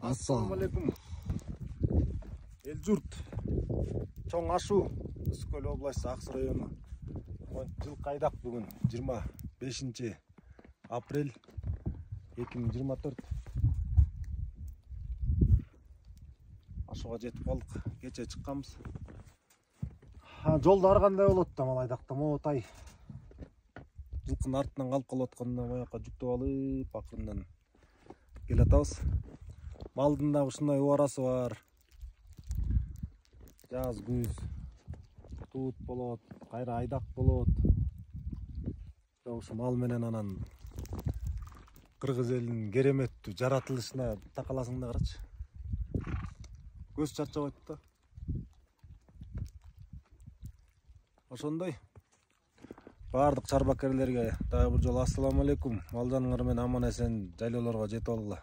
Ассаламу алейкум. Эл журт. Чоң Ашу, Үскөл областы Аксу району. Жыл кайдак бүгүн 25 апрель 2024. Ашуга жетип калдык. Кече чыкканбыз. Жолду ар кандай болот да малайдакта мотай. Жылкынын артынан калып калатканда бояка жүктөп алып акырындан келе атабыз. Малдын да ушундай убарасы бар. Жаз күз туут болот, кайра айдак болот. Ушу мал менен анан кыргыз элинин кереметтүү жаратылышына такаласың да карачы. Көз чарчабайт да. Ошондой. Бардык чарбакерлерге дагы бир жолу ассаламу алейкум. Мал жаныңар менен аман эсен жайлоолорго жетип алгыла.